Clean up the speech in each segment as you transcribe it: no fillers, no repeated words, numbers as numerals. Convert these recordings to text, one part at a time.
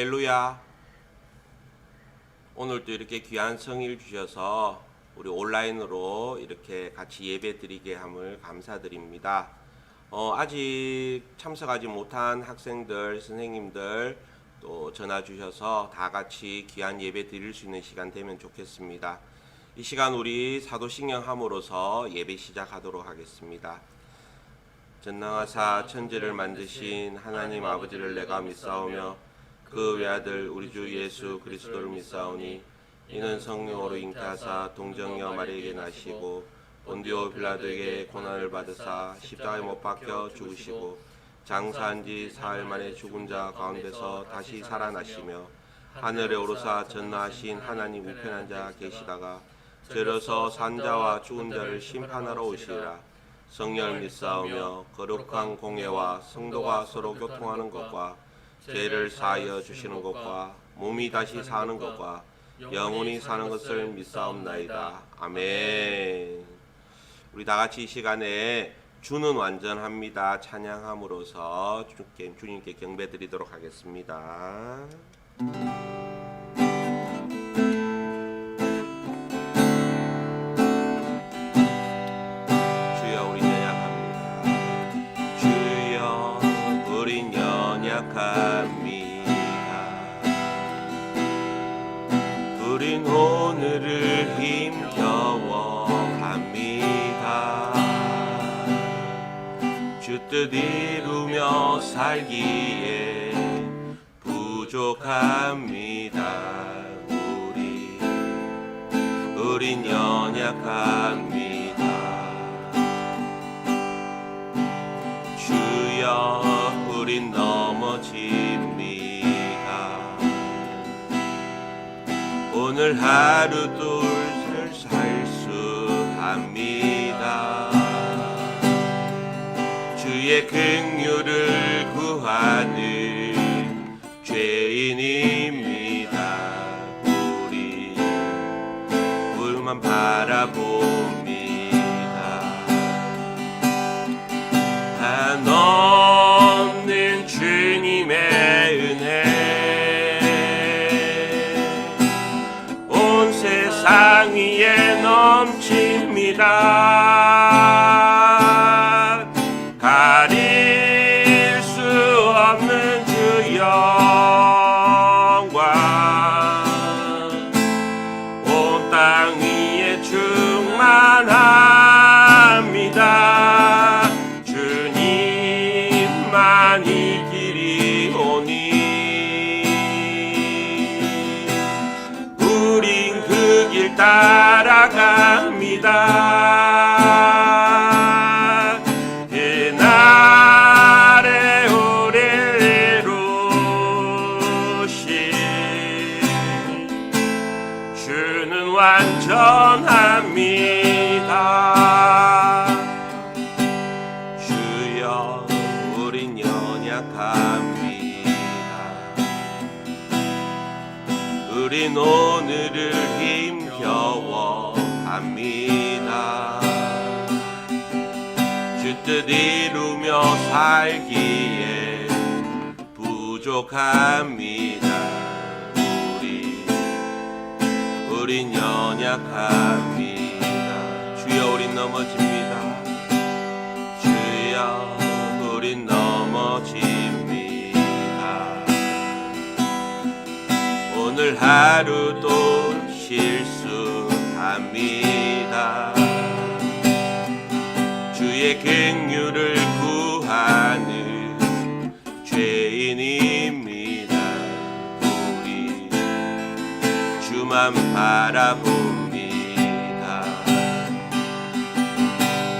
할렐루야. 오늘도 이렇게 귀한 성일 주셔서 우리 온라인으로 이렇게 같이 예배 드리게 함을 감사드립니다. 아직 참석하지 못한 학생들, 선생님들 또 전화 주셔서 다 같이 귀한 예배 드릴 수 있는 시간 되면 좋겠습니다. 이 시간 우리 사도신경 함으로써 예배 시작하도록 하겠습니다. 전능하사 천지를 만드신 하나님 아버지를 내가 믿사오며 그 외아들 우리 주 예수 그리스도를 믿사오니 이는 성령으로 잉태하사 동정녀 마리에게 나시고 본디오 빌라도에게 고난을 받으사 십자가에 못 박혀 죽으시고 장사한 지 사흘 만에 죽은 자 가운데서 다시 살아나시며 하늘에 오르사 전능하신 하나님 우편한 자 계시다가 들어서 산자와 죽은 자를 심판하러 오시리라. 성령을 믿사오며 거룩한 공예와 성도가 서로 교통하는 것과 죄를 사하여 주시는 것과 몸이 다시 사는 것과 영원히 사는 것을 믿사옵나이다. 아멘. 우리 다같이 이 시간에 주는 완전합니다 찬양함으로써 주님께 경배드리도록 하겠습니다. 우린 오늘을 힘겨워합니다. 주 뜻 이루며 살기에 부족합니다. 우린 연약합니다. 주여 우린 넘어집니다. 오늘 하루 둘 살 수 합니다. 주의 긍휼을 구하는 죄인입니다. 우리 불만 바라봅니다. 한없는 주님의 은혜 세상 위에 넘칩니다. 가릴 수 없는 주 영광 온 땅 위에 충만합니다. 주님만이 길이 오니 길 따라갑니다. 그날의 우리를 이루신 주는 완전합니다. 주여 우린 연약합니다. 우린 오늘을 힘겨워합니다. 주 뜻 이루며 살기에 부족합니다. 우린 연약합니다. 주여 우린 넘어집니다. 주여 우린 넘어집니다. 오늘 하루도 실수합니다. 주의 긍휼을 구하는 죄인입니다. 우리 주만 바라봅니다.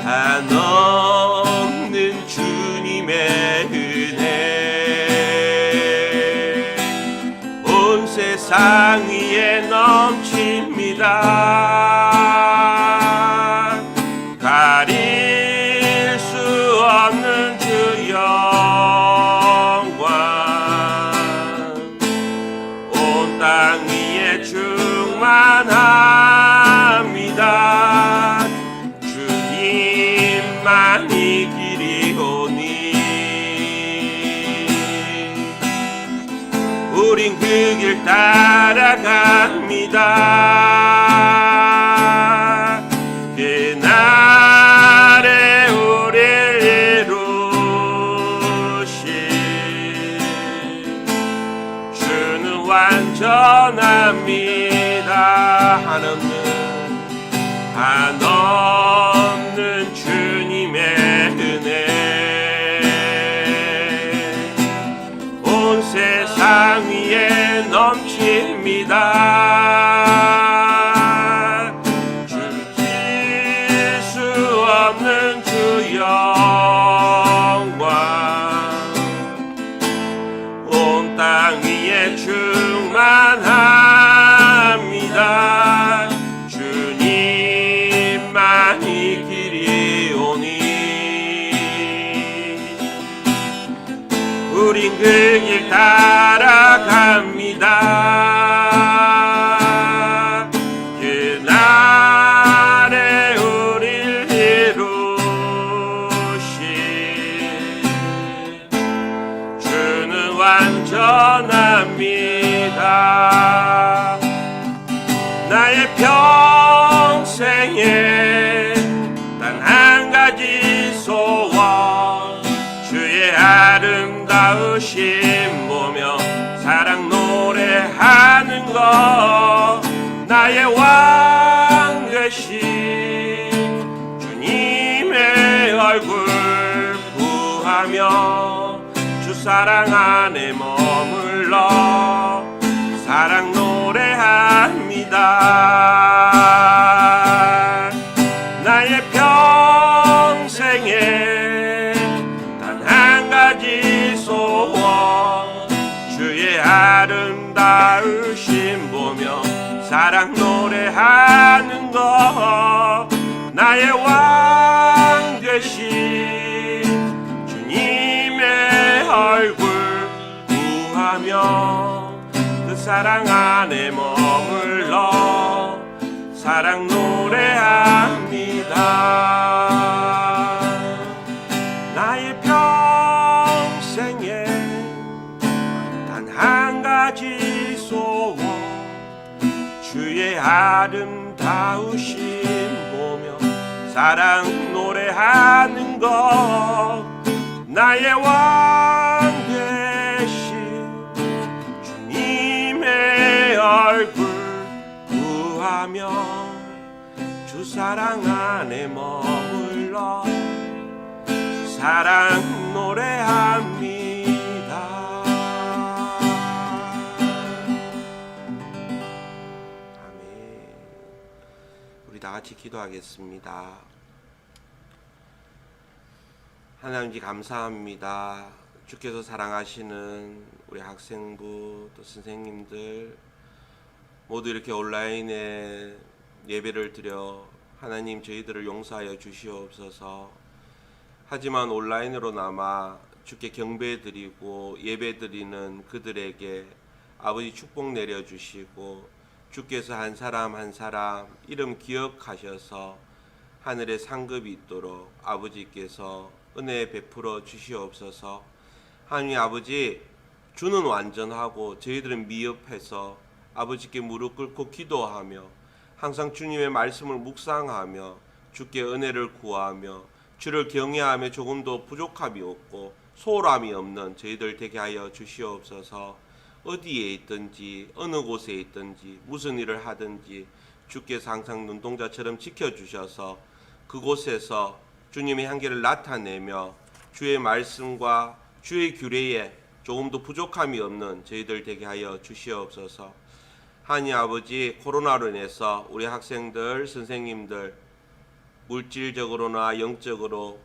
한없는 주님의 은혜 온 세상 위에 넘칩니다. 가릴 수 없는 주 영광 온 땅 위에 충만합니다. 주님만이 길이 오니 우린 그 길 따라갑니다. 그날에 우리를 이루신 주는 완전합니다. 한없는 주님의 은혜 온 세상 위에 넘칩니다. 주칠 수 없는 주 영광 온 땅 위에 충만합니다. 주님만이 길이 오니 우린 그 길 따라갑니다. 그날에 우릴 이루신 주는 완전합니다. 나의 평생에 단 한 가지 소원 주의 아름다우심 보며 사랑 노래하는 것 나의 왕 되신 주님의 얼굴 구하며 주 사랑 안에 머물러 사랑 노래합니다. 나의 평생에 단 한 가지 소원 주의 아름다우심 보며 사랑 노래하는 것 나의 왕 되신 주님의 얼굴 구하며 그 사랑 안에 머물러 사랑 노래합니다. 나의 평생에 단 한 가지 소원 주의 아름다우심 보며 사랑 노래하는 것 나의 왕 되신 주님의 얼굴 구하며 주 사랑 안에 머물러 사랑 노래합니다. 아멘. 우리 다 같이 기도하겠습니다. 하나님 감사합니다. 주께서 사랑하시는 우리 학생부 또 선생님들 모두 이렇게 온라인에 예배를 드려 하나님 저희들을 용서하여 주시옵소서. 하지만 온라인으로나마 주께 경배드리고 예배드리는 그들에게 아버지 축복 내려주시고 주께서 한 사람 한 사람 이름 기억하셔서 하늘에 상급이 있도록 아버지께서 은혜 베풀어 주시옵소서. 하나님 아버지 주는 완전하고 저희들은 미흡해서 아버지께 무릎 꿇고 기도하며 항상 주님의 말씀을 묵상하며 주께 은혜를 구하며 주를 경외하며 조금도 부족함이 없고 소홀함이 없는 저희들 되게 하여 주시옵소서. 어디에 있든지 어느 곳에 있든지 무슨 일을 하든지 주께서 항상 눈동자처럼 지켜주셔서 그곳에서 주님의 향기를 나타내며 주의 말씀과 주의 규례에 조금도 부족함이 없는 저희들 되게 하여 주시옵소서. 하나님 아버지 코로나로 인해서 우리 학생들 선생님들 물질적으로나 영적으로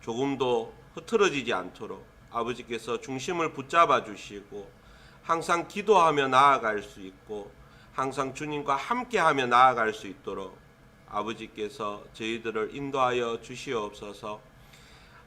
조금도 흐트러지지 않도록 아버지께서 중심을 붙잡아 주시고 항상 기도하며 나아갈 수 있고 항상 주님과 함께하며 나아갈 수 있도록 아버지께서 저희들을 인도하여 주시옵소서.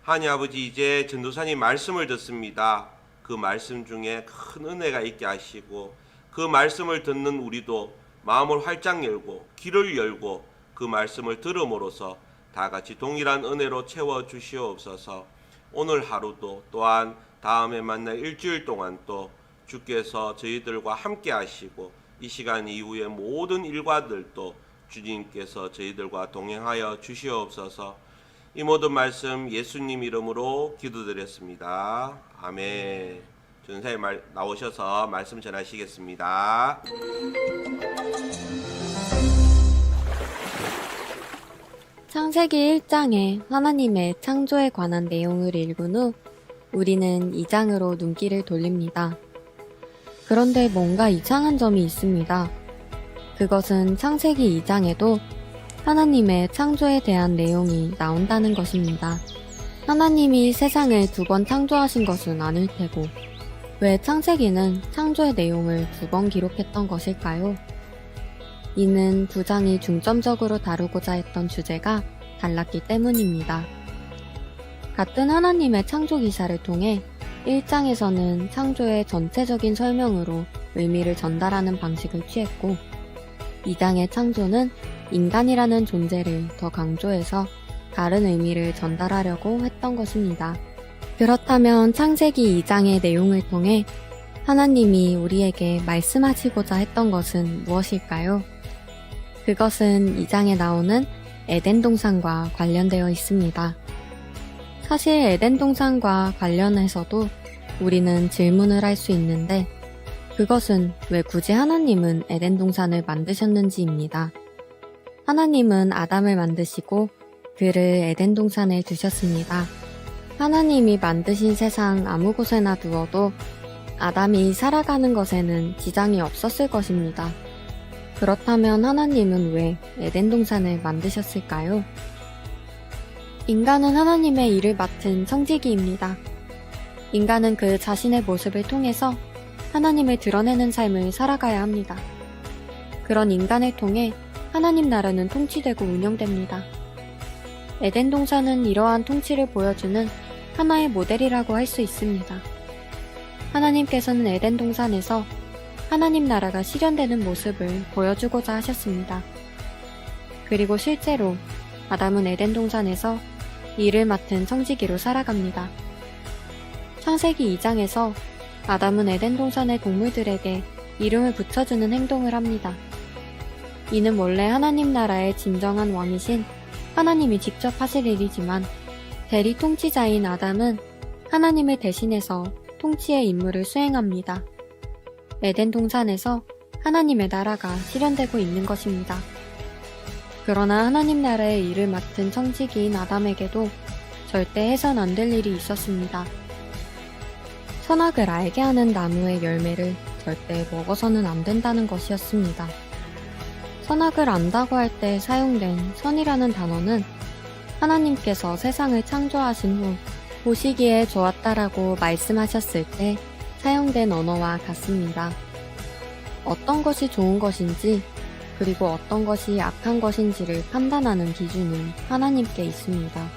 하나님 아버지 이제 전도사님 말씀을 듣습니다. 그 말씀 중에 큰 은혜가 있게 하시고 그 말씀을 듣는 우리도 마음을 활짝 열고 귀를 열고 그 말씀을 들음으로써 다 같이 동일한 은혜로 채워 주시옵소서. 오늘 하루도 또한 다음에 만날 일주일 동안 또 주께서 저희들과 함께 하시고 이 시간 이후에 모든 일과들도 주님께서 저희들과 동행하여 주시옵소서. 이 모든 말씀 예수님 이름으로 기도드렸습니다. 아멘. 전사님 나오셔서 말씀 전하시겠습니다. 창세기 1장에 하나님의 창조에 관한 내용을 읽은 후 우리는 2장으로 눈길을 돌립니다. 그런데 뭔가 이상한 점이 있습니다. 그것은 창세기 2장에도 하나님의 창조에 대한 내용이 나온다는 것입니다. 하나님이 세상을 2번 창조하신 것은 아닐 테고 왜 창세기는 창조의 내용을 2번 기록했던 것일까요? 이는 2장이 중점적으로 다루고자 했던 주제가 달랐기 때문입니다. 같은 하나님의 창조 기사를 통해 1장에서는 창조의 전체적인 설명으로 의미를 전달하는 방식을 취했고 2장의 창조는 인간이라는 존재를 더 강조해서 다른 의미를 전달하려고 했던 것입니다. 그렇다면 창세기 2장의 내용을 통해 하나님이 우리에게 말씀하시고자 했던 것은 무엇일까요? 그것은 2장에 나오는 에덴 동산과 관련되어 있습니다. 사실 에덴 동산과 관련해서도 우리는 질문을 할 수 있는데 그것은 왜 굳이 하나님은 에덴 동산을 만드셨는지입니다. 하나님은 아담을 만드시고 그를 에덴 동산에 두셨습니다. 하나님이 만드신 세상 아무 곳에나 두어도 아담이 살아가는 것에는 지장이 없었을 것입니다. 그렇다면 하나님은 왜 에덴 동산을 만드셨을까요? 인간은 하나님의 일을 맡은 청지기입니다. 인간은 그 자신의 모습을 통해서 하나님을 드러내는 삶을 살아가야 합니다. 그런 인간을 통해 하나님 나라는 통치되고 운영됩니다. 에덴 동산은 이러한 통치를 보여주는 하나의 모델이라고 할 수 있습니다. 하나님께서는 에덴 동산에서 하나님 나라가 실현되는 모습을 보여주고자 하셨습니다. 그리고 실제로 아담은 에덴 동산에서 일을 맡은 청지기로 살아갑니다. 창세기 2장에서 아담은 에덴 동산의 동물들에게 이름을 붙여주는 행동을 합니다. 이는 원래 하나님 나라의 진정한 왕이신 하나님이 직접 하실 일이지만 대리 통치자인 아담은 하나님을 대신해서 통치의 임무를 수행합니다. 에덴 동산에서 하나님의 나라가 실현되고 있는 것입니다. 그러나 하나님 나라의 일을 맡은 청지기인 아담에게도 절대 해선 안 될 일이 있었습니다. 선악을 알게 하는 나무의 열매를 절대 먹어서는 안 된다는 것이었습니다. 선악을 안다고 할 때 사용된 선이라는 단어는 하나님께서 세상을 창조하신 후 보시기에 좋았다라고 말씀하셨을 때 사용된 언어와 같습니다. 어떤 것이 좋은 것인지 그리고 어떤 것이 악한 것인지를 판단하는 기준은 하나님께 있습니다.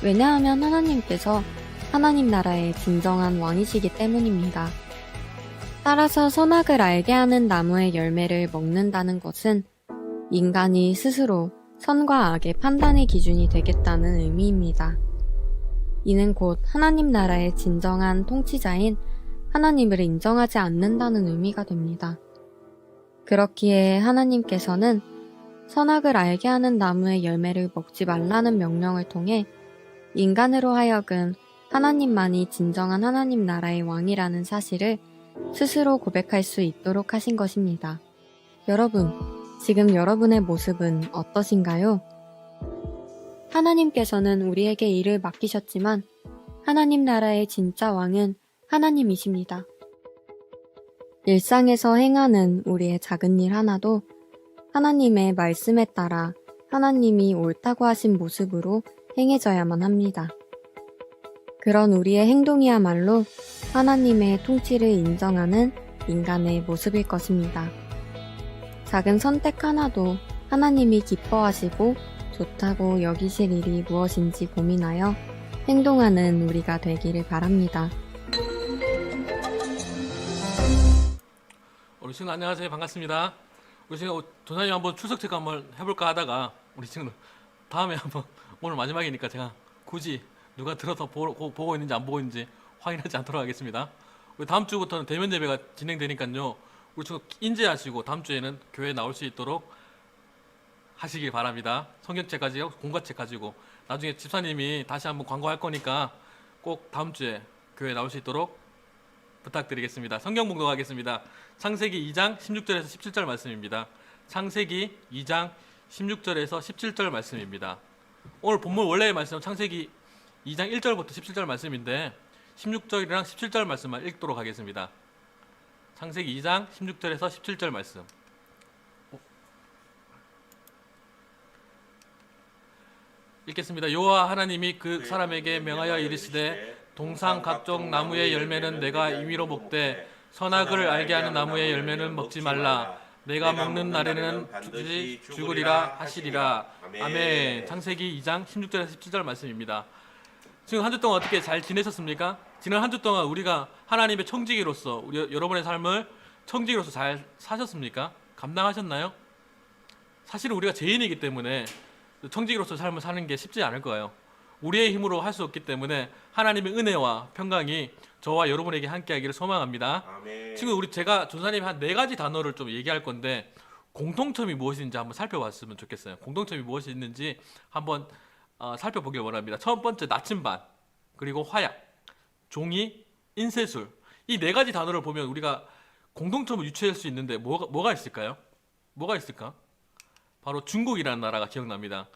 왜냐하면 하나님께서 하나님 나라의 진정한 왕이시기 때문입니다. 따라서 선악을 알게 하는 나무의 열매를 먹는다는 것은 인간이 스스로 선과 악의 판단의 기준이 되겠다는 의미입니다. 이는 곧 하나님 나라의 진정한 통치자인 하나님을 인정하지 않는다는 의미가 됩니다. 그렇기에 하나님께서는 선악을 알게 하는 나무의 열매를 먹지 말라는 명령을 통해 인간으로 하여금 하나님만이 진정한 하나님 나라의 왕이라는 사실을 스스로 고백할 수 있도록 하신 것입니다. 여러분, 지금 여러분의 모습은 어떠신가요? 하나님께서는 우리에게 일을 맡기셨지만 하나님 나라의 진짜 왕은 하나님이십니다. 일상에서 행하는 우리의 작은 일 하나도 하나님의 말씀에 따라 하나님이 옳다고 하신 모습으로 행해져야만 합니다. 그런 우리의 행동이야말로 하나님의 통치를 인정하는 인간의 모습일 것입니다. 작은 선택 하나도 하나님이 기뻐하시고 좋다고 여기실 일이 무엇인지 고민하여 행동하는 우리가 되기를 바랍니다. 우리 친구 안녕하세요. 반갑습니다. 우리 친구 도사님 한번 출석 체크 한번 해볼까 하다가 우리 친구 다음에 한번 오늘 마지막이니까 제가 굳이 누가 들어서 보고 있는지 안 보고 있는지 확인하지 않도록 하겠습니다. 우리 다음 주부터는 대면 예배가 진행되니까요. 우리 좀 인지하시고 다음 주에는 교회 나올 수 있도록 하시길 바랍니다. 성경책 가지고 공과책 가지고 나중에 집사님이 다시 한번 광고할 거니까 꼭 다음 주에 교회 나올 수 있도록 부탁드리겠습니다. 성경 봉독하겠습니다. 창세기 2장 16절에서 17절 말씀입니다. 창세기 2장 16절에서 17절 말씀입니다. 오늘 본문 원래의 말씀은 창세기 2장 1절부터 17절 말씀인데 16절이랑 17절 말씀만 읽도록 하겠습니다. 창세기 2장 16절에서 17절 말씀. 읽겠습니다. 여호와 하나님이 그 사람에게 명하여 이르시되 동상 각종 나무의 열매는 내가 임의로 먹되 선악을 알게 하는 나무의 열매는 먹지 말라. 내가 먹는 날에는 반드시 죽으리라 하시리라. 아멘. 창세기 2장 16절에서 17절 말씀입니다. 지금 한 주 동안 어떻게 잘 지내셨습니까? 지난 한 주 동안 우리가 하나님의 청지기로서 우리 여러분의 삶을 청지기로서 잘 사셨습니까? 감당하셨나요? 사실은 우리가 죄인이기 때문에 청지기로서 삶을 사는 게 쉽지 않을 거예요. 우리의 힘으로 할 수 없기 때문에 하나님의 은혜와 평강이 저와 여러분에게 함께하기를 소망합니다. 아멘. 지금 제가 전사님이 한 4가지 단어를 좀 얘기할 건데 공통점이 무엇인지 한번 살펴봤으면 좋겠어요. 공통점이 무엇이 있는지 한번 살펴보길 원합니다. 첫 번째 나침반, 그리고 화약, 종이, 인쇄술. 이 4가지 단어를 보면 우리가 공통점을 유추할 수 있는데 뭐가 있을까요? 뭐가 있을까? 바로 중국이라는 나라가 기억납니다.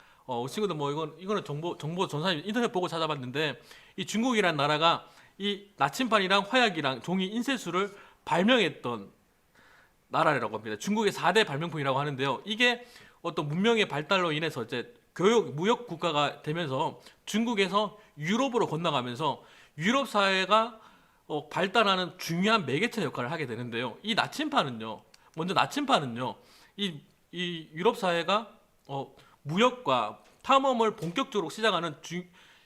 친구들 뭐 이거는 정보 전사님 인터넷 보고 찾아봤는데 이 중국이라는 나라가 이 나침반이랑 화약이랑 종이 인쇄술을 발명했던 나라라고 합니다. 중국의 4대 발명품이라고 하는데요. 이게 어떤 문명의 발달로 인해서 이제 무역 국가가 되면서 중국에서 유럽으로 건너가면서 유럽 사회가 발달하는 중요한 매개체 역할을 하게 되는데요. 이 나침반은요. 이 유럽 사회가 무역과 탐험을 본격적으로 시작하는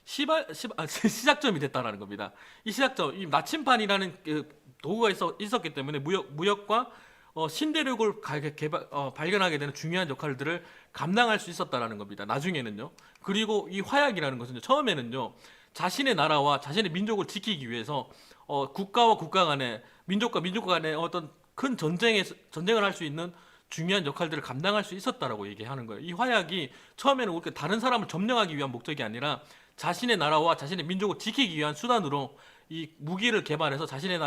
시작점이 됐다는 겁니다. 이 시작점, 이 나침반이라는 도구가 있었기 때문에 무역과 신대륙을 발견하게 되는 중요한 역할들을 감당할 수 있었다는 겁니다. 나중에는요. 그리고 이 화약이라는 것은 처음에는요. 자신의 나라와 자신의 민족을 지키기 위해서 국가와 국가 간에 민족과 민족 간에 어떤 큰 전쟁을 할 수 있는 중요한 역할들을 감당할 수 있었다라고 얘기하는 거예요. 이 화약이 처음에는 그렇게 다른 사람을 점령하기 위한 목적이 아니라 자신의 나라와 자신의 민족을 지키기 위한 수단으로 이 무기를 개발해서 자신의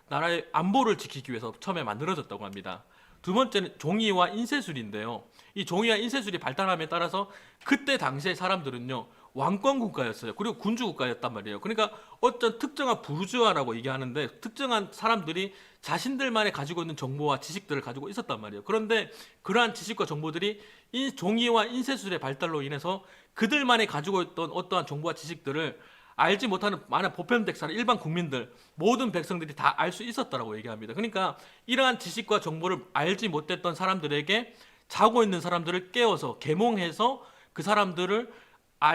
나라의 안보를 지키기 위해서 처음에 만들어졌다고 합니다. 두 번째는 종이와 인쇄술인데요. 이 종이와 인쇄술이 발달함에 따라서 그때 당시의 사람들은요. 왕권 국가였어요. 그리고 군주 국가였단 말이에요. 그러니까 어떤 특정한 부르주아라고 얘기하는데 특정한 사람들이 자신들만이 가지고 있는 정보와 지식들을 가지고 있었단 말이에요. 그런데 그러한 지식과 정보들이 이 종이와 인쇄술의 발달로 인해서 그들만이 가지고 있던 어떠한 정보와 지식들을 알지 못하는 많은 보편백사나 일반 국민들, 모든 백성들이 다 알 수 있었다라고 얘기합니다. 그러니까 이러한 지식과 정보를 알지 못했던 사람들에게 자고 있는 사람들을 깨워서 계몽해서 그 사람들을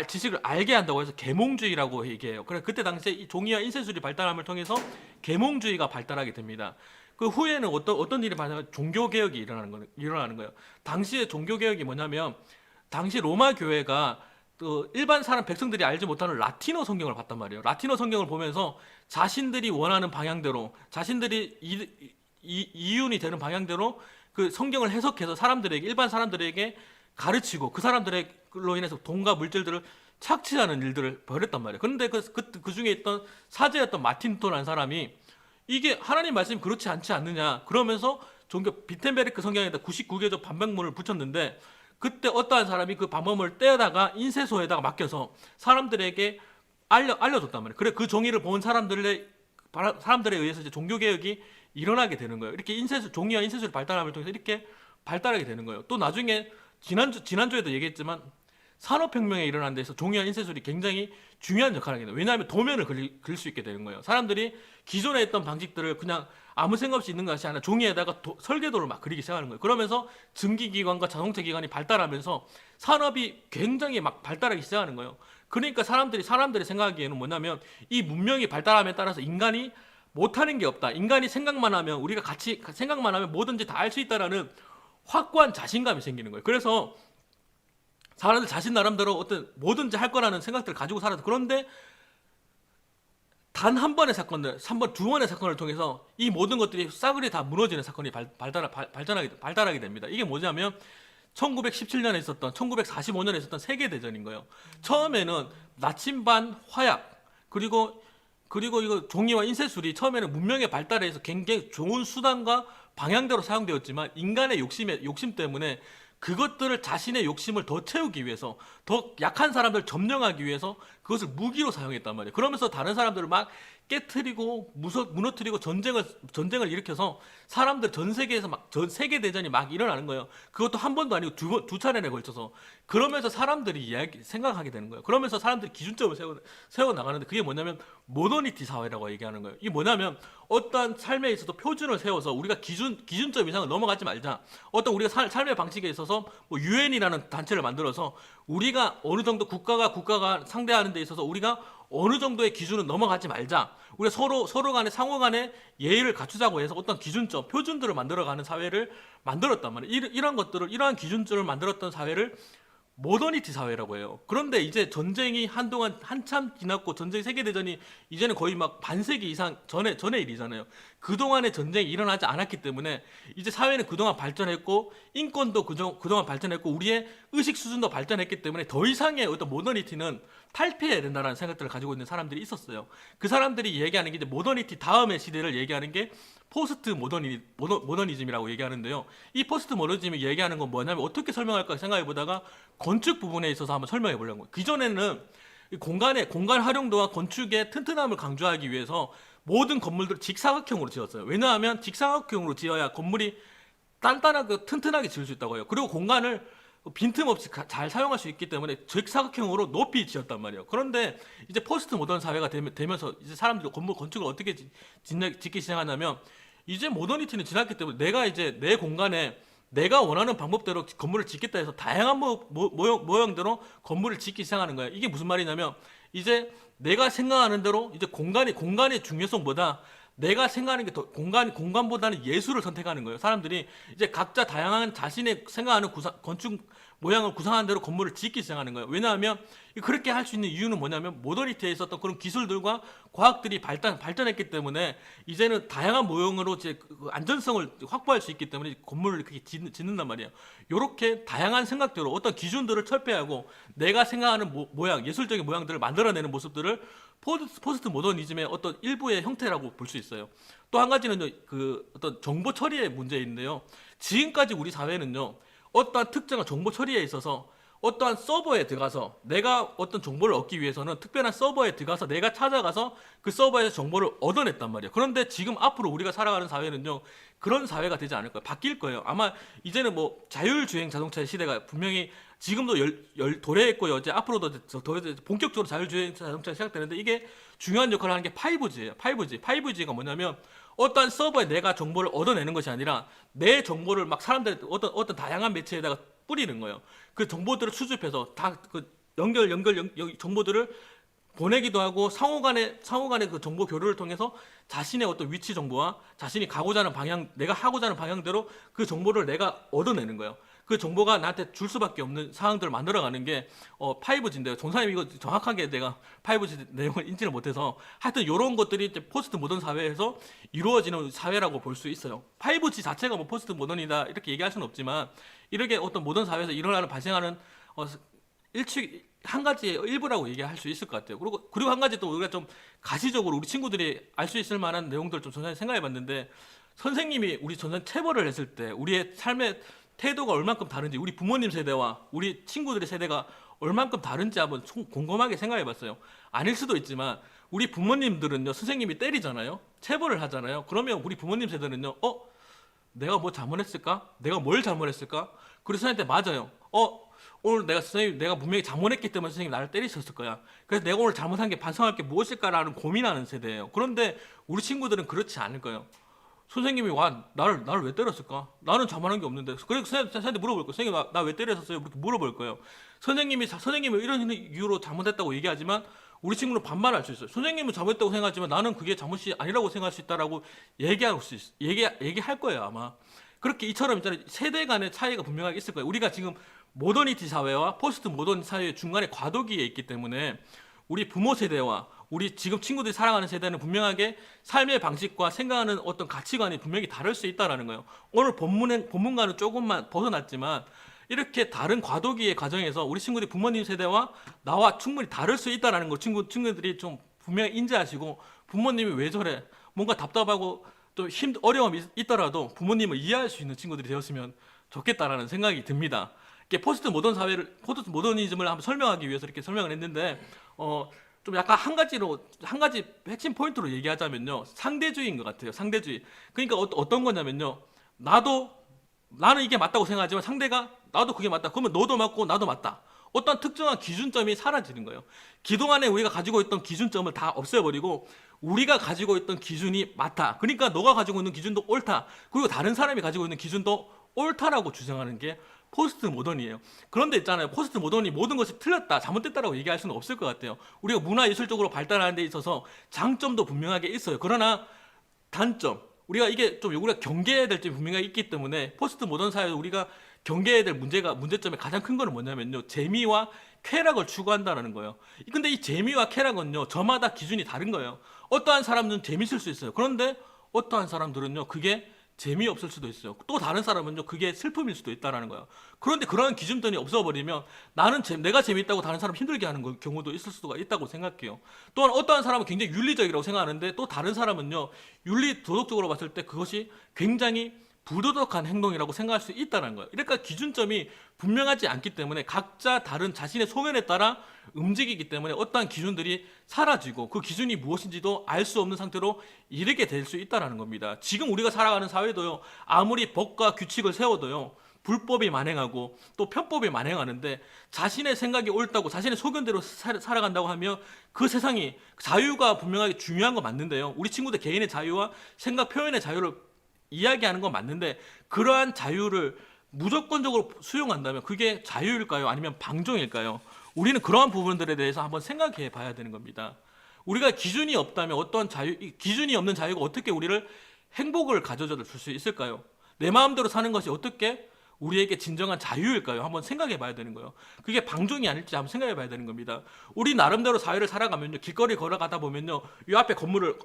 지식을 알게 한다고 해서 계몽주의라고 얘기해요. 그래 그때 당시에 이 종이와 인쇄술이 발달함을 통해서 계몽주의가 발달하게 됩니다. 그 후에는 어떤 일이 발생하면 종교 개혁이 일어나는 거예요. 당시의 종교 개혁이 뭐냐면 당시 로마 교회가 일반 사람 백성들이 알지 못하는 라틴어 성경을 봤단 말이에요. 라틴어 성경을 보면서 자신들이 원하는 방향대로 자신들이 이윤이 되는 방향대로 그 성경을 해석해서 일반 사람들에게 가르치고 그 사람들로 인해서 돈과 물질들을 착취하는 일들을 벌였단 말이에요. 그런데 그 중에 있던 사제였던 마틴 루터라는 사람이 이게 하나님 말씀이 그렇지 않지 않느냐 그러면서 비텐베르크 성경에다 99개조 반박문을 붙였는데 그때 어떠한 사람이 그 방법을 떼다가 인쇄소에다가 맡겨서 사람들에게 알려줬단 말이에요. 그래 그 종이를 본 사람들에 의해서 이제 종교 개혁이 일어나게 되는 거예요. 이렇게 종이와 인쇄술의 발달함을 통해서 이렇게 발달하게 되는 거예요. 또 나중에 지난주에도 얘기했지만 산업혁명에 일어난 데서 종이와 인쇄술이 굉장히 중요한 역할을 하게 돼요. 왜냐하면 도면을 그릴 수 있게 되는 거예요. 사람들이 기존에 했던 방식들을 그냥 아무 생각 없이 있는 것이 아니라 종이에다가 설계도를 막 그리기 시작하는 거예요. 그러면서 증기기관과 자동차 기관이 발달하면서 산업이 굉장히 막 발달하기 시작하는 거예요. 그러니까 사람들이 생각하기에는 뭐냐면 이 문명이 발달함에 따라서 인간이 못하는 게 없다. 인간이 생각만 하면 우리가 같이 생각만 하면 뭐든지 다 알 수 있다라는 확고한 자신감이 생기는 거예요. 그래서 사람들 자신 나름대로 어떤 뭐든지 할 거라는 생각들을 가지고 살아서 그런데 단 한 번의 사건들, 두 번의 사건을 통해서 이 모든 것들이 싸그리 다 무너지는 사건이 발달하게 됩니다. 이게 뭐냐면 1917년에 있었던 1945년에 있었던 세계 대전인 거예요. 처음에는 나침반, 화약 그리고 이거 종이와 인쇄술이 처음에는 문명의 발달에 의해서 굉장히 좋은 수단과 방향대로 사용되었지만 인간의 욕심 때문에 그것들을 자신의 욕심을 더 채우기 위해서 더 약한 사람들을 점령하기 위해서 그것을 무기로 사용했단 말이에요. 그러면서 다른 사람들을 막 깨트리고 무너뜨리고 전쟁을 일으켜서 사람들 전 세계에서 전 세계 대전이 막 일어나는 거예요. 그것도 한 번도 아니고 두 차례에 걸쳐서. 그러면서 사람들이 생각하게 되는 거예요. 그러면서 사람들이 기준점을 세워 나가는데 그게 뭐냐면 모더니티 사회라고 얘기하는 거예요. 이게 뭐냐면 어떠한 삶에 있어서 표준을 세워서 우리가 기준점 이상을 넘어가지 말자. 어떤 우리가 삶의 방식에 있어서 뭐 유엔이라는 단체를 만들어서 우리가 어느 정도 국가가 상대하는 데 있어서 우리가 어느 정도의 기준은 넘어가지 말자. 우리가 서로 간에 상호 간에 예의를 갖추자고 해서 어떤 기준점, 표준들을 만들어가는 사회를 만들었단 말이에요. 이러한 기준점을 만들었던 사회를 모더니티 사회라고 해요. 그런데 이제 전쟁이 한참 지났고 전쟁 세계대전이 이제는 거의 막 반세기 이상 전의 일이잖아요. 그동안의 전쟁이 일어나지 않았기 때문에 이제 사회는 그동안 발전했고 인권도 그동안 발전했고 우리의 의식 수준도 발전했기 때문에 더 이상의 어떤 모더니티는 탈피해야 된다는 생각들을 가지고 있는 사람들이 있었어요. 그 사람들이 얘기하는 게 이제 모더니티 다음의 시대를 얘기하는 게 포스트 모더니즘이라고 얘기하는데요. 이 포스트 모더니즘이 얘기하는 건 뭐냐면 어떻게 설명할까 생각해 보다가 건축 부분에 있어서 한번 설명해 보려는 거예요. 기존에는 공간 활용도와 건축의 튼튼함을 강조하기 위해서 모든 건물들을 직사각형으로 지었어요. 왜냐하면 직사각형으로 지어야 건물이 단단하고 튼튼하게 지을 수 있다고 해요. 그리고 공간을 빈틈없이 잘 사용할 수 있기 때문에 직사각형으로 높이 지었단 말이에요. 그런데 이제 포스트 모던 사회가 되면서 이제 사람들이 건축을 어떻게 짓기 시작하냐면 이제 모더니티는 지났기 때문에 내가 이제 내 공간에 내가 원하는 방법대로 건물을 짓겠다 해서 다양한 모형대로 건물을 짓기 시작하는 거예요. 이게 무슨 말이냐면 이제 내가 생각하는 대로 이제 공간의 중요성보다 내가 생각하는 게 더 공간보다는 예술을 선택하는 거예요. 사람들이 이제 각자 다양한 자신의 생각하는 건축 모양을 구상하는 대로 건물을 짓기 시작하는 거예요. 왜냐하면 그렇게 할 수 있는 이유는 뭐냐면 모더니티에 있었던 그런 기술들과 과학들이 발전했기 때문에 이제는 다양한 모형으로 이제 그 안전성을 확보할 수 있기 때문에 건물을 그렇게 짓는단 말이에요. 이렇게 다양한 생각대로 어떤 기준들을 철폐하고 내가 생각하는 모양, 예술적인 모양들을 만들어내는 모습들을 포스트 모더니즘의 어떤 일부의 형태라고 볼 수 있어요. 또 한 가지는 그 어떤 정보 처리의 문제인데요. 지금까지 우리 사회는요, 어떠한 특정한 정보 처리에 있어서 어떠한 서버에 들어가서 내가 어떤 정보를 얻기 위해서는 특별한 서버에 들어가서 내가 찾아가서 그 서버에서 정보를 얻어냈단 말이에요. 그런데 지금 앞으로 우리가 살아가는 사회는요, 그런 사회가 되지 않을 거예요. 바뀔 거예요. 아마 이제는 뭐 자율주행 자동차의 시대가 분명히 지금도 도래했고요. 이제 앞으로도 더 본격적으로 자율주행 자동차가 시작되는데 이게 중요한 역할을 하는 게 5G예요. 5G가 뭐냐면 어떠한 서버에 내가 정보를 얻어내는 것이 아니라 내 정보를 막 사람들 어떤 다양한 매체에다가 뿌리는 거예요. 그 정보들을 수집해서 다 그 정보들을 보내기도 하고 상호간의 그 정보 교류를 통해서 자신의 어떤 위치 정보와 자신이 가고자 하는 방향, 내가 하고자 하는 방향대로 그 정보를 내가 얻어내는 거예요. 그 정보가 나한테 줄 수밖에 없는 상황들을 만들어가는 게 5G인데요. 전사님 이거 정확하게 내가 5G 내용을 인지를 못해서 하여튼 이런 것들이 이제 포스트 모던 사회에서 이루어지는 사회라고 볼 수 있어요. 5G 자체가 뭐 포스트 모던이다 이렇게 얘기할 수는 없지만 이렇게 어떤 모던 사회에서 발생하는 한 가지의 일부라고 얘기할 수 있을 것 같아요. 그리고 한 가지 또 우리가 좀 가시적으로 우리 친구들이 알 수 있을 만한 내용들을 좀 전사님 생각해봤는데 선생님이 우리 전사님 체벌을 했을 때 우리의 삶의 태도가 얼만큼 다른지 우리 부모님 세대와 우리 친구들의 세대가 얼만큼 다른지 한번 곰곰하게 생각해봤어요. 아닐 수도 있지만 우리 부모님들은요 선생님이 때리잖아요. 체벌을 하잖아요. 그러면 우리 부모님 세대는요 내가 뭐 잘못했을까? 내가 뭘 잘못했을까? 그래서 선생님한테 맞아요. 오늘 내가 분명히 잘못했기 때문에 선생님이 나를 때리셨을 거야. 그래서 내가 오늘 잘못한 게 반성할 게 무엇일까라는 고민하는 세대예요. 그런데 우리 친구들은 그렇지 않을 거예요. 선생님이 나를 왜 때렸을까? 나는 잘못한 게 없는데. 그래서 선생님한테 물어볼 거예요. 선생님 나 왜 때렸었어요? 이렇게 물어볼 거예요. 선생님이 이런 이유로 잘못했다고 얘기하지만 우리 친구는 반말할 수 있어요. 선생님은 잘못했다고 생각하지만 나는 그게 잘못이 아니라고 생각할 수 있다라고 얘기할 거예요 아마. 그렇게 이처럼 세대 간의 차이가 분명하게 있을 거예요. 우리가 지금 모더니티 사회와 포스트 모던 사회의 중간에 과도기에 있기 때문에 우리 부모 세대와 우리 지금 친구들이 살아가는 세대는 분명하게 삶의 방식과 생각하는 어떤 가치관이 분명히 다를 수 있다라는 거예요. 오늘 본문과는 조금만 벗어났지만 이렇게 다른 과도기의 과정에서 우리 친구들이 부모님 세대와 나와 충분히 다를 수 있다라는 걸 친구들이 좀 분명히 인지하시고 부모님이 왜 저래? 뭔가 답답하고 또 어려움이 있더라도 부모님을 이해할 수 있는 친구들이 되었으면 좋겠다라는 생각이 듭니다. 이게 포스트 모더니즘을 한번 설명하기 위해서 이렇게 설명을 했는데 좀 약간 한 가지 핵심 포인트로 얘기하자면요, 상대주의인 것 같아요. 상대주의. 그러니까 어떤 거냐면요, 나는 이게 맞다고 생각하지만 상대가 나도 그게 맞다. 그러면 너도 맞고 나도 맞다. 어떤 특정한 기준점이 사라지는 거예요. 그동안에 우리가 가지고 있던 기준점을 다 없애버리고 우리가 가지고 있던 기준이 맞다. 그러니까 너가 가지고 있는 기준도 옳다. 그리고 다른 사람이 가지고 있는 기준도 옳다라고 주장하는 게 포스트 모던이에요. 그런데 있잖아요, 포스트 모던이 모든 것이 틀렸다, 잘못됐다라고 얘기할 수는 없을 것 같아요. 우리가 문화예술적으로 발달하는 데 있어서 장점도 분명하게 있어요. 그러나 단점, 우리가 경계해야 될 점이 분명히 있기 때문에 포스트 모던 사회에서 우리가 경계해야 될 문제점의 가장 큰 거는 뭐냐면요, 재미와 쾌락을 추구한다는 거예요. 근데 이 재미와 쾌락은요, 저마다 기준이 다른 거예요. 어떠한 사람들은 재밌을 수 있어요. 그런데 어떠한 사람들은요, 그게 재미없을 수도 있어요. 또 다른 사람은요, 그게 슬픔일 수도 있다는 거예요. 그런데 그러한 기준점이 없어버리면 내가 재미있다고 다른 사람 힘들게 하는 경우도 있을 수가 있다고 생각해요. 또한 어떠한 사람은 굉장히 윤리적이라고 생각하는데 또 다른 사람은요, 윤리 도덕적으로 봤을 때 그것이 굉장히 부도덕한 행동이라고 생각할 수 있다는 거예요. 그러니까 기준점이 분명하지 않기 때문에 각자 다른 자신의 소견에 따라 움직이기 때문에 어떠한 기준들이 사라지고 그 기준이 무엇인지도 알 수 없는 상태로 이르게 될 수 있다는 겁니다. 지금 우리가 살아가는 사회도요, 아무리 법과 규칙을 세워도요, 불법이 만행하고 또 편법이 만행하는데 자신의 생각이 옳다고 자신의 소견대로 살아간다고 하면 그 세상이 자유가 분명하게 중요한 거 맞는데요, 우리 친구들 개인의 자유와 생각 표현의 자유를 이야기하는 건 맞는데 그러한 자유를 무조건적으로 수용한다면 그게 자유일까요? 아니면 방종일까요? 우리는 그러한 부분들에 대해서 한번 생각해 봐야 되는 겁니다. 우리가 기준이 없다면 기준이 없는 자유가 어떻게 우리를 행복을 가져다 줄 수 있을까요? 내 마음대로 사는 것이 어떻게 우리에게 진정한 자유일까요? 한번 생각해 봐야 되는 거예요. 그게 방종이 아닐지 한번 생각해 봐야 되는 겁니다. 우리 나름대로 사회를 살아가면요, 길거리 걸어가다 보면요, 이 앞에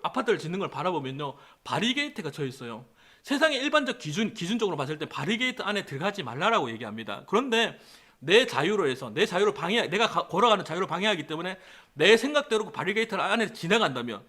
아파트를 짓는 걸 바라보면요, 바리게이트가 쳐 있어요. 세상의 일반적 기준적으로 봤을 때 바리게이트 안에 들어가지 말라라고 얘기합니다. 그런데 내 자유를 내가 걸어가는 자유를 방해하기 때문에 내 생각대로 그 바리게이트 안에 지나간다면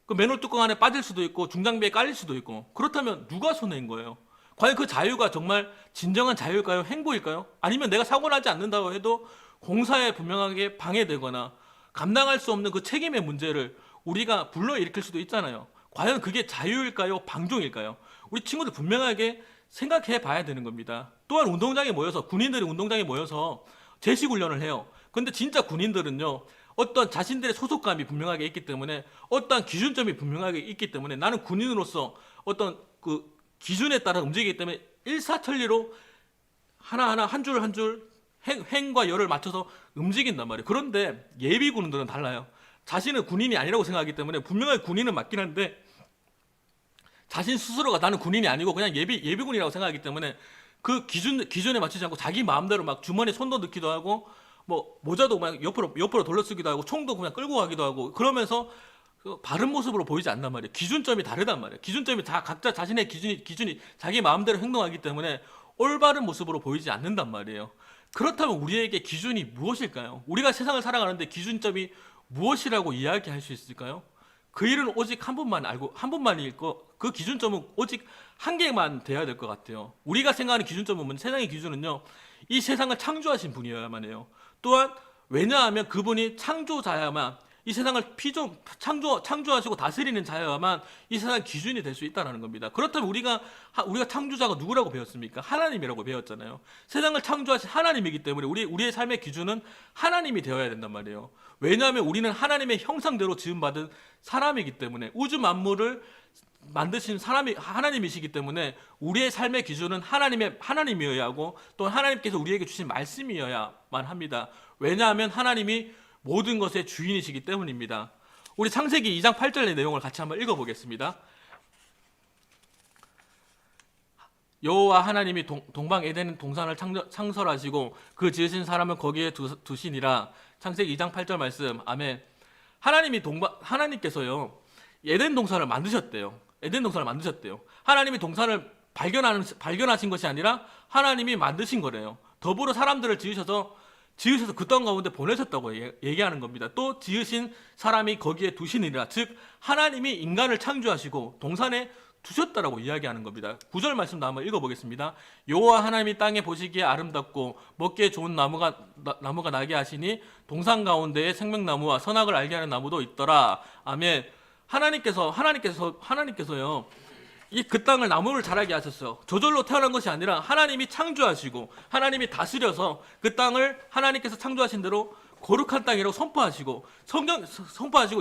그 맨홀 뚜껑 안에 빠질 수도 있고 중장비에 깔릴 수도 있고, 그렇다면 누가 손해인 거예요? 과연 그 자유가 정말 진정한 자유일까요? 행복일까요? 아니면 내가 사고 나지 않는다고 해도 공사에 분명하게 방해되거나 감당할 수 없는 그 책임의 문제를 우리가 불러일으킬 수도 있잖아요. 과연 그게 자유일까요? 방종일까요? 우리 친구들 분명하게 생각해 봐야 되는 겁니다. 또한 군인들이 운동장에 모여서 제식훈련을 해요. 근데 진짜 군인들은요, 어떤 자신들의 소속감이 분명하게 있기 때문에 어떤 기준점이 분명하게 있기 때문에 나는 군인으로서 어떤 그 기준에 따라 움직이기 때문에 일사천리로 하나하나 한 줄 한 줄 행과 열을 맞춰서 움직인단 말이에요. 그런데 예비군들은 달라요. 자신은 군인이 아니라고 생각하기 때문에 분명하게 군인은 맞긴 한데 자신 스스로가 나는 군인이 아니고 그냥 예비군이라고 생각하기 때문에 그 기준에 맞추지 않고 자기 마음대로 막 주머니에 손도 넣기도 하고 뭐 모자도 막 옆으로 돌려쓰기도 하고 총도 그냥 끌고 가기도 하고 그러면서 그 바른 모습으로 보이지 않단 말이에요. 기준점이 다르단 말이에요. 기준점이 각자 자신의 기준이 자기 마음대로 행동하기 때문에 올바른 모습으로 보이지 않는단 말이에요. 그렇다면 우리에게 기준이 무엇일까요? 우리가 세상을 살아가는데 기준점이 무엇이라고 이야기할 수 있을까요? 그 일은 오직 한 분만일 거, 그 기준점은 오직 한 개만 돼야 될 것 같아요. 우리가 생각하는 기준점은 세상의 기준은요, 이 세상을 창조하신 분이어야만 해요. 또한 왜냐하면 그분이 창조자야만, 이 세상을 창조하시고 다스리는 자여야만 이 세상 기준이 될 수 있다는 겁니다. 그렇다면 우리가 창조자가 누구라고 배웠습니까? 하나님이라고 배웠잖아요. 세상을 창조하신 하나님이기 때문에 우리의 삶의 기준은 하나님이 되어야 된단 말이에요. 왜냐하면 우리는 하나님의 형상대로 지음받은 사람이기 때문에, 우주 만물을 만드신 사람이 하나님이시기 때문에 우리의 삶의 기준은 하나님이어야 하고 또 하나님께서 우리에게 주신 말씀이어야만 합니다. 왜냐하면 하나님이 모든 것의 주인이시기 때문입니다. 우리 창세기 2장 8절의 내용을 같이 한번 읽어보겠습니다. 여호와 하나님이 동방 에덴 동산을 창설하시고 그 지으신 사람을 거기에 두시니라. 창세기 2장 8절 말씀. 아멘. 하나님께서요 에덴 동산을 만드셨대요. 에덴 동산을 만드셨대요. 하나님이 동산을 발견하신 것이 아니라 하나님이 만드신 거래요. 더불어 사람들을 지으셔서 그 땅 가운데 보내셨다고 얘기하는 겁니다. 또 지으신 사람이 거기에 두시니라. 즉 하나님이 인간을 창조하시고 동산에 두셨다라고 이야기하는 겁니다. 9절 말씀도 한번 읽어보겠습니다. 여호와 하나님이 땅에 보시기에 아름답고 먹기에 좋은 나무가 나게 하시니 동산 가운데에 생명나무와 선악을 알게 하는 나무도 있더라. 아멘. 하나님께서요 그 땅을 나무를 자라게 하셨어요. 저절로 태어난 것이 아니라 하나님이 창조하시고 하나님이 다스려서 그 땅을 하나님께서 창조하신 대로 거룩한 땅이라고 선포하시고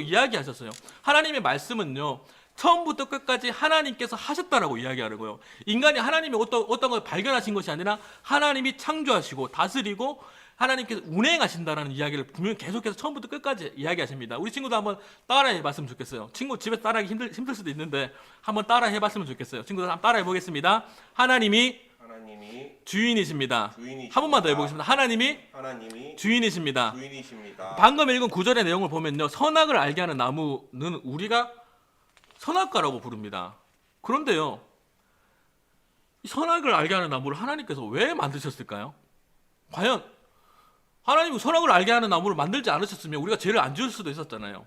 이야기하셨어요. 하나님의 말씀은요 처음부터 끝까지 하나님께서 하셨다라고 이야기하는 거예요. 인간이 하나님이 어떤 걸 발견하신 것이 아니라 하나님이 창조하시고 다스리고 하나님께서 운행하신다라는 이야기를 분명히 계속해서 처음부터 끝까지 이야기하십니다. 우리 친구도 한번 따라해봤으면 좋겠어요. 친구 집에서 따라하기 힘들 수도 있는데 한번 따라해봤으면 좋겠어요. 친구들 한번 따라해보겠습니다. 하나님이 주인이십니다. 한 번만 더 해보겠습니다. 하나님이 주인이십니다. 방금 읽은 구절의 내용을 보면요, 선악을 알게 하는 나무는 우리가 선악과라고 부릅니다. 그런데요, 이 선악을 알게 하는 나무를 하나님께서 왜 만드셨을까요? 과연 하나님이 선악을 알게 하는 나무를 만들지 않으셨으면 우리가 죄를 안 지을 수도 있었잖아요.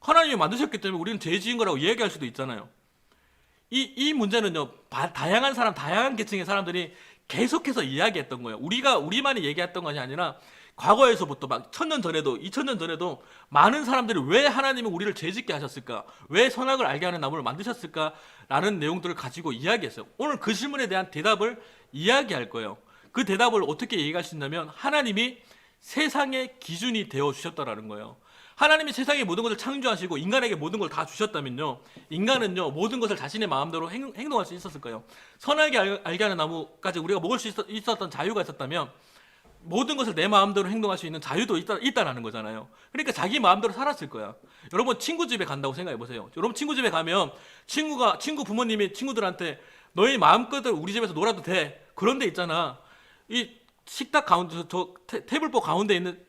하나님이 만드셨기 때문에 우리는 죄 지은 거라고 이야기할 수도 있잖아요. 이 문제는요, 다양한 계층의 사람들이 계속해서 이야기했던 거예요. 우리만이 얘기했던 것이 아니라 과거에서부터 막 1000년 전에도 2000년 전에도 많은 사람들이 왜 하나님이 우리를 죄짓게 하셨을까? 왜 선악을 알게 하는 나무를 만드셨을까? 라는 내용들을 가지고 이야기했어요. 오늘 그 질문에 대한 대답을 이야기할 거예요. 그 대답을 어떻게 얘기할 수 있냐면 하나님이 세상의 기준이 되어 주셨다라는 거예요. 하나님이 세상의 모든 것을 창조하시고 인간에게 모든 걸 다 주셨다면요, 인간은요 모든 것을 자신의 마음대로 행동할 수 있었을 거예요. 선하게 알게 하는 나무까지 우리가 먹을 수 있었던 자유가 있었다면 모든 것을 내 마음대로 행동할 수 있는 자유도 있다라는 거잖아요. 그러니까 자기 마음대로 살았을 거야. 여러분 친구 집에 간다고 생각해 보세요. 여러분 친구 집에 가면 친구 부모님이 친구들한테 너희 마음껏 우리 집에서 놀아도 돼. 그런 데 있잖아. 이 식탁 가운데 테이블보 가운데 있는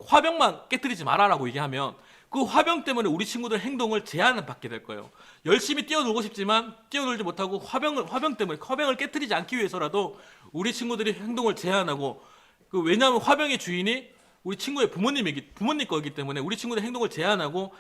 화병만 깨뜨리지 마라라고 얘기하면 그 화병 때문에 우리 친구들 행동을 제한을 받게 될 거예요. 열심히 뛰어놀고 싶지만 뛰어놀지 못하고 화병 때문에 화병을 깨뜨리지 않기 위해서라도 우리 친구들이 행동을 제한하고, 왜냐하면 화병의 주인이 우리 친구의 부모님 거기 때문에 우리 친구들 행동을 제한하고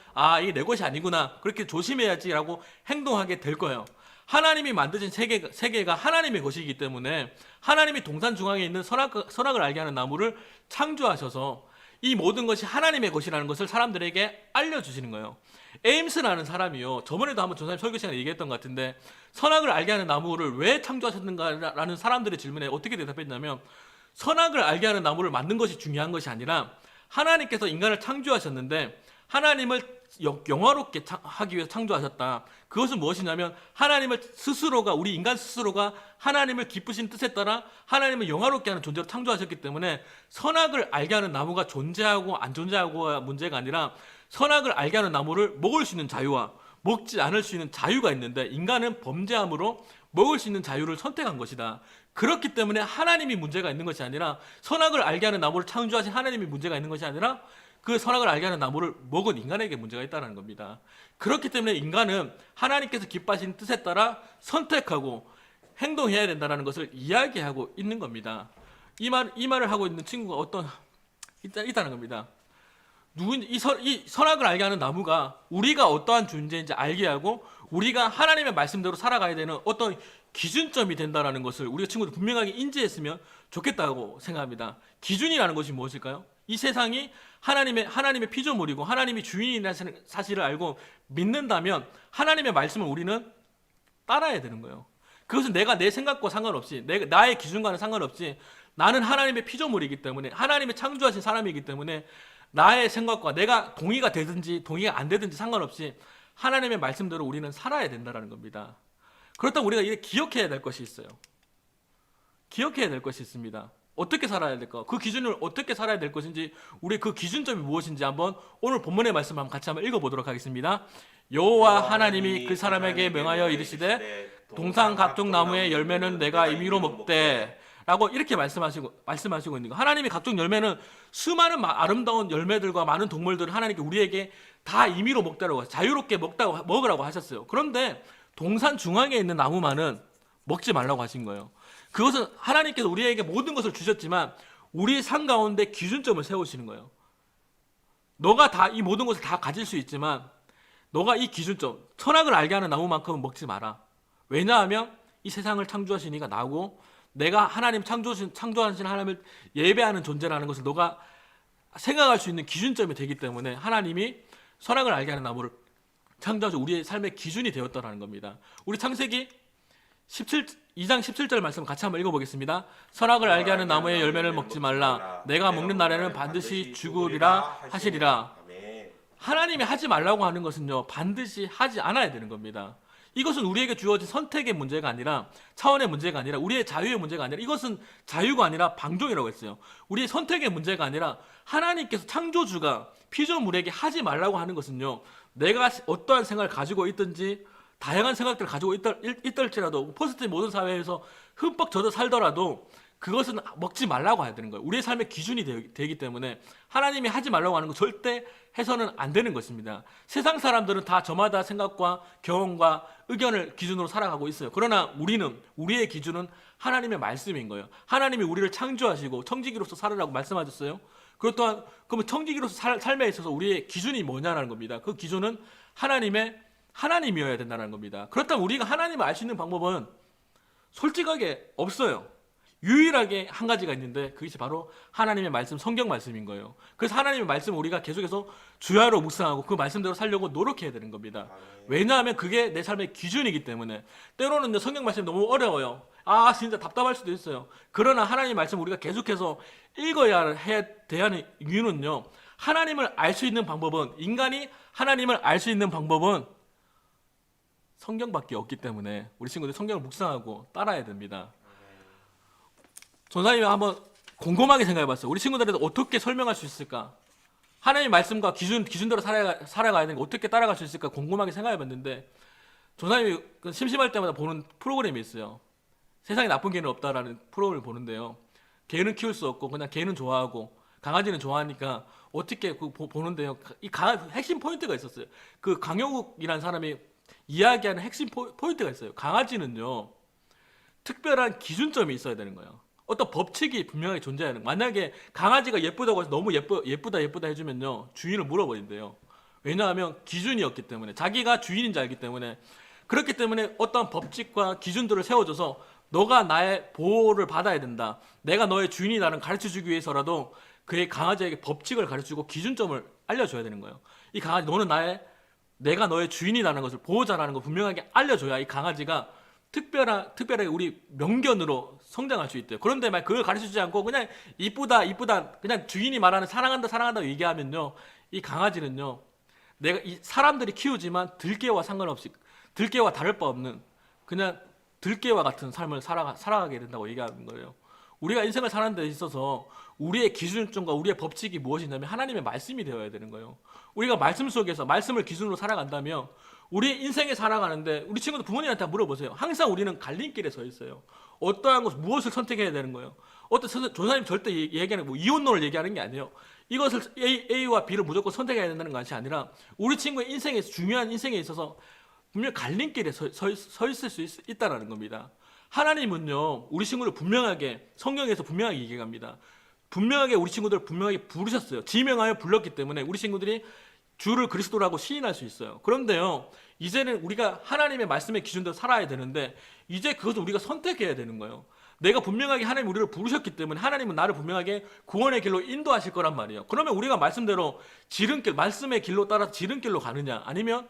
이게 내 것이 아니구나, 그렇게 조심해야지라고 행동하게 될 거예요. 하나님이 만드신 세계가 하나님의 것이기 때문에 하나님이 동산 중앙에 있는 선악을 알게 하는 나무를 창조하셔서 이 모든 것이 하나님의 것이라는 것을 사람들에게 알려주시는 거예요. 에임스라는 사람이요, 저번에도 한번 전사님 설교 시간에 얘기했던 것 같은데 선악을 알게 하는 나무를 왜 창조하셨는가라는 사람들의 질문에 어떻게 대답했냐면, 선악을 알게 하는 나무를 만든 것이 중요한 것이 아니라 하나님께서 인간을 창조하셨는데 하나님을 영화롭게 하기 위해서 창조하셨다. 그것은 무엇이냐면 우리 인간 스스로가 하나님을 기쁘신 뜻에 따라 하나님을 영화롭게 하는 존재로 창조하셨기 때문에 선악을 알게 하는 나무가 존재하고 안 존재하고가 문제가 아니라 선악을 알게 하는 나무를 먹을 수 있는 자유와 먹지 않을 수 있는 자유가 있는데 인간은 범죄함으로 먹을 수 있는 자유를 선택한 것이다. 그렇기 때문에 하나님이 문제가 있는 것이 아니라, 선악을 알게 하는 나무를 창조하신 하나님이 문제가 있는 것이 아니라 그 선악을 알게 하는 나무를 먹은 인간에게 문제가 있다는 겁니다. 그렇기 때문에 인간은 하나님께서 기뻐하신 뜻에 따라 선택하고 행동해야 된다는 것을 이야기하고 있는 겁니다. 이 말을 하고 있는 친구가 있다는 겁니다. 이 선악을 알게 하는 나무가 우리가 어떠한 존재인지 알게 하고 우리가 하나님의 말씀대로 살아가야 되는 어떤 기준점이 된다는 것을 우리가 친구들 분명하게 인지했으면 좋겠다고 생각합니다. 기준이라는 것이 무엇일까요? 이 세상이 하나님의 피조물이고 하나님이 주인이라는 사실을 알고 믿는다면 하나님의 말씀을 우리는 따라야 되는 거예요. 그것은 내 생각과 상관없이, 나의 기준과는 상관없이 나는 하나님의 피조물이기 때문에, 하나님의 창조하신 사람이기 때문에 나의 생각과 내가 동의가 되든지 동의가 안 되든지 상관없이 하나님의 말씀대로 우리는 살아야 된다는 겁니다. 그렇다고 우리가 이제 기억해야 될 것이 있어요. 기억해야 될 것이 있습니다. 어떻게 살아야 될까? 그 기준을 어떻게 살아야 될 것인지, 우리 그 기준점이 무엇인지 한번 오늘 본문의 말씀 한번 같이 한번 읽어보도록 하겠습니다. 여호와 하나님이 그 사람에게 명하여 이르시되 동산 각종 나무의 열매는 내가 임의로 먹되 라고 이렇게 말씀하시고 있는 거. 하나님이 각종 열매는 수많은 아름다운 열매들과 많은 동물들을 하나님께 우리에게 다 임의로 먹다라고 자유롭게 먹으라고 하셨어요. 그런데 동산 중앙에 있는 나무만은 먹지 말라고 하신 거예요. 그것은 하나님께서 우리에게 모든 것을 주셨지만 우리 삶 가운데 기준점을 세우시는 거예요. 너가 다 이 모든 것을 다 가질 수 있지만 너가 이 기준점, 선악을 알게 하는 나무만큼은 먹지 마라. 왜냐하면 이 세상을 창조하신 이가 나고 내가 하나님 창조하신 하나님을 예배하는 존재라는 것을 너가 생각할 수 있는 기준점이 되기 때문에 하나님이 선악을 알게 하는 나무를 창조하셔 우리의 삶의 기준이 되었다는 겁니다. 우리 창세기 2장 17절 말씀 같이 한번 읽어보겠습니다. 선악을 알게 하는 나무의 열매를 먹지 말라. 내가 먹는 날에는 반드시 죽으리라 하시리라. 하나님이 하지 말라고 하는 것은요, 반드시 하지 않아야 되는 겁니다. 이것은 우리에게 주어진 선택의 문제가 아니라 차원의 문제가 아니라 우리의 자유의 문제가 아니라 이것은 자유가 아니라 방종이라고 했어요. 우리의 선택의 문제가 아니라 하나님께서 창조주가 피조물에게 하지 말라고 하는 것은요, 내가 어떠한 생각을 가지고 있든지 다양한 생각들을 가지고 있더라도 포스트 모든 사회에서 흠뻑 젖어 살더라도 그것은 먹지 말라고 해야 되는 거예요. 우리의 삶의 기준이 되기 때문에 하나님이 하지 말라고 하는 거 절대 해서는 안 되는 것입니다. 세상 사람들은 다 저마다 생각과 경험과 의견을 기준으로 살아가고 있어요. 그러나 우리의 기준은 하나님의 말씀인 거예요. 하나님이 우리를 창조하시고 청지기로서 살으라고 말씀하셨어요. 그렇다면 그러면 청지기로서 삶에 있어서 우리의 기준이 뭐냐라는 겁니다. 그 기준은 하나님이어야 된다는 겁니다. 그렇다면 우리가 하나님을 알 수 있는 방법은 솔직하게 없어요. 유일하게 한 가지가 있는데 그것이 바로 하나님의 말씀, 성경 말씀인 거예요. 그래서 하나님의 말씀을 우리가 계속해서 주야로 묵상하고 그 말씀대로 살려고 노력해야 되는 겁니다. 왜냐하면 그게 내 삶의 기준이기 때문에. 때로는 성경 말씀이 너무 어려워요. 진짜 답답할 수도 있어요. 그러나 하나님의 말씀을 우리가 계속해서 읽어야 해야 되는 이유는요, 하나님을 알 수 있는 방법은, 인간이 하나님을 알 수 있는 방법은 성경밖에 없기 때문에 우리 친구들 성경을 묵상하고 따라야 됩니다. 전사님이 한번 곰곰하게 생각해봤어요. 우리 친구들한테 어떻게 설명할 수 있을까? 하나님의 말씀과 기준대로 살아가야 되는 거 어떻게 따라갈 수 있을까? 곰곰하게 생각해봤는데 전사님이 심심할 때마다 보는 프로그램이 있어요. 세상에 나쁜 개는 없다라는 프로그램을 보는데요. 개는 키울 수 없고 그냥 개는 좋아하고 강아지는 좋아하니까 어떻게 보는데요. 이 핵심 포인트가 있었어요. 그 강효국이라는 사람이 이야기하는 핵심 포인트가 있어요. 강아지는요, 특별한 기준점이 있어야 되는 거예요. 어떤 법칙이 분명하게 존재하는 거예요. 만약에 강아지가 예쁘다고 해서 너무 예쁘다 해주면요, 주인을 물어버린대요. 왜냐하면 기준이었기 때문에, 자기가 주인인지 알기 때문에. 그렇기 때문에 어떤 법칙과 기준들을 세워줘서 너가 나의 보호를 받아야 된다, 내가 너의 주인이라는 가르쳐주기 위해서라도 그의 강아지에게 법칙을 가르쳐주고 기준점을 알려줘야 되는 거예요. 이 강아지, 너는 내가 너의 주인이라는 것을, 보호자라는 걸 분명하게 알려줘야 이 강아지가 특별하게 우리 명견으로 성장할 수 있대요. 그런데 막 그걸 가르쳐주지 않고 그냥 이쁘다 그냥 주인이 말하는 사랑한다 얘기하면요, 이 강아지는요, 내가 이 사람들이 키우지만 들개와 상관없이, 들개와 다를 바 없는 그냥 들개와 같은 삶을 살아가게 된다고 얘기하는 거예요. 우리가 인생을 사는 데 있어서 우리의 기준점과 우리의 법칙이 무엇이냐면 하나님의 말씀이 되어야 되는 거예요. 우리가 말씀 속에서 말씀을 기준으로 살아간다면 우리 인생에 살아가는데, 우리 친구들 부모님한테 물어보세요. 항상 우리는 갈림길에 서 있어요. 어떠한 것, 무엇을 선택해야 되는 거예요. 조사님 절대 얘기하는 이혼론을 얘기하는 게 아니에요. 이것을 A와 B를 무조건 선택해야 된다는 것이 아니라 우리 친구의 인생에서, 중요한 인생에 있어서 분명 갈림길에 서 있을 수 있다는 겁니다. 하나님은요, 우리 친구를 분명하게 성경에서 분명하게 얘기합니다. 분명하게 우리 친구들 분명하게 부르셨어요. 지명하여 불렀기 때문에 우리 친구들이 주를 그리스도라고 시인할 수 있어요. 그런데요, 이제는 우리가 하나님의 말씀의 기준대로 살아야 되는데 이제 그것을 우리가 선택해야 되는 거예요. 내가 분명하게 하나님 우리를 부르셨기 때문에 하나님은 나를 분명하게 구원의 길로 인도하실 거란 말이에요. 그러면 우리가 말씀대로 지름길, 말씀의 길로 따라서 지름길로 가느냐, 아니면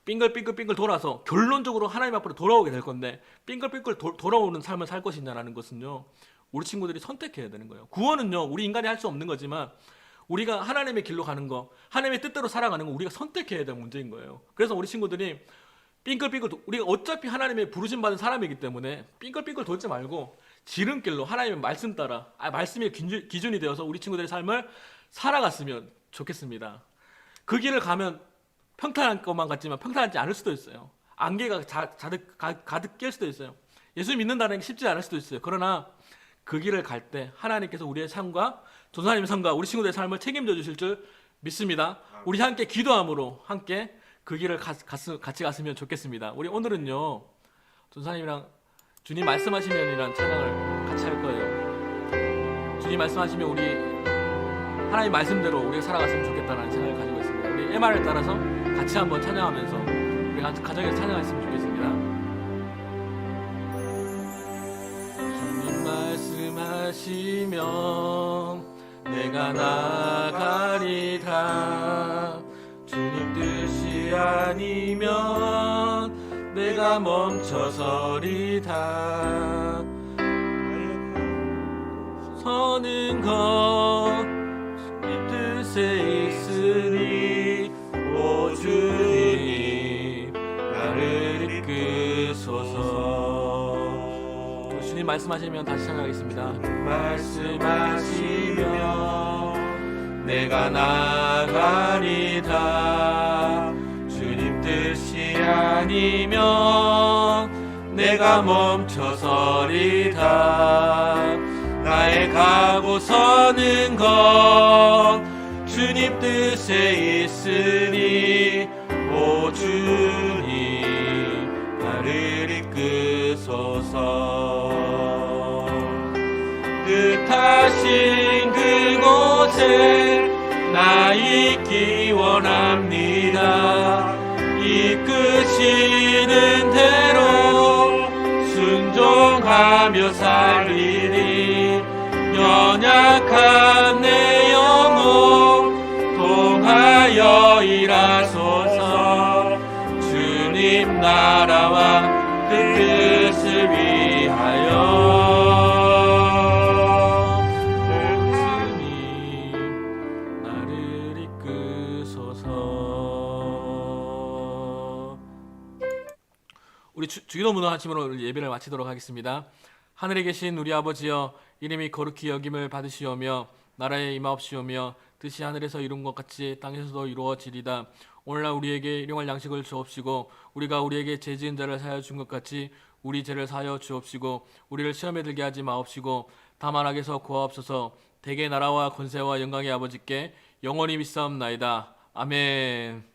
빙글빙글 돌아서 결론적으로 하나님 앞으로 돌아오게 될 건데 빙글빙글 돌아오는 삶을 살 것이냐라는 것은요, 우리 친구들이 선택해야 되는 거예요. 구원은요, 우리 인간이 할 수 없는 거지만 우리가 하나님의 길로 가는 거, 하나님의 뜻대로 살아가는 거 우리가 선택해야 될 문제인 거예요. 그래서 우리 친구들이 우리가 어차피 하나님의 부르심 받은 사람이기 때문에 빙글빙글 돌지 말고 지름길로 하나님의 말씀 따라, 말씀의 기준이 되어서 우리 친구들의 삶을 살아갔으면 좋겠습니다. 그 길을 가면 평탄한 것만 같지만 평탄하지 않을 수도 있어요. 안개가 가득 낄 수도 있어요. 예수 믿는다는 게 쉽지 않을 수도 있어요. 그러나 그 길을 갈 때 하나님께서 우리의 삶과 전사님 삶과 우리 친구들의 삶을 책임져 주실 줄 믿습니다. 우리 함께 기도함으로 함께 그 길을 같이 갔으면 좋겠습니다. 우리 오늘은요 전사님이랑 주님 말씀하시면이란 찬양을 같이 할 거예요. 주님 말씀하시면 우리 하나님 말씀대로 우리가 살아갔으면 좋겠다는 생각을 가지고 있습니다. 우리 MR을 따라서 같이 한번 찬양하면서 우리 가정에서 찬양했으면 좋겠습니다. 주님 말씀하시면 내가 나가리다. 주님 뜻이 아니면 내가 멈춰서리다. 서는 것 주님 뜻에 있으니 오 주님 나를 이끄소서. 주님 말씀하시면 다시 찬양하겠습니다. 말씀하시면 내가 나가리다. 주님 뜻이 아니면 내가 멈춰서리다. 나의 가고 서는 것 주님 뜻에 있으니 오 주님 나를 이끄소서. 뜻하신 그곳에 나 있기 원합니다. 이끄시는 대로 순종하며 살리리. 연약한 내 영혼 통하여 일하소서. 주님 나라와 그 뜻을 위하여. 주님 나를 이끄소서. 우리 주기도 문화 아침으로 예배를 마치도록 하겠습니다. 하늘에 계신 우리 아버지여, 이름이 거룩히 여김을 받으시오며 나라에 임하옵시오며 뜻이 하늘에서 이룬 것 같이 땅에서도 이루어지리다. 오늘날 우리에게 일용할 양식을 주옵시고 우리가 우리에게 죄 지은 자를 사하여 준 것 같이 우리 죄를 사하여 주옵시고 우리를 시험에 들게 하지 마옵시고 다만 악에서 구하옵소서. 대개 나라와 권세와 영광의 아버지께 영원히 믿사옵나이다. 아멘.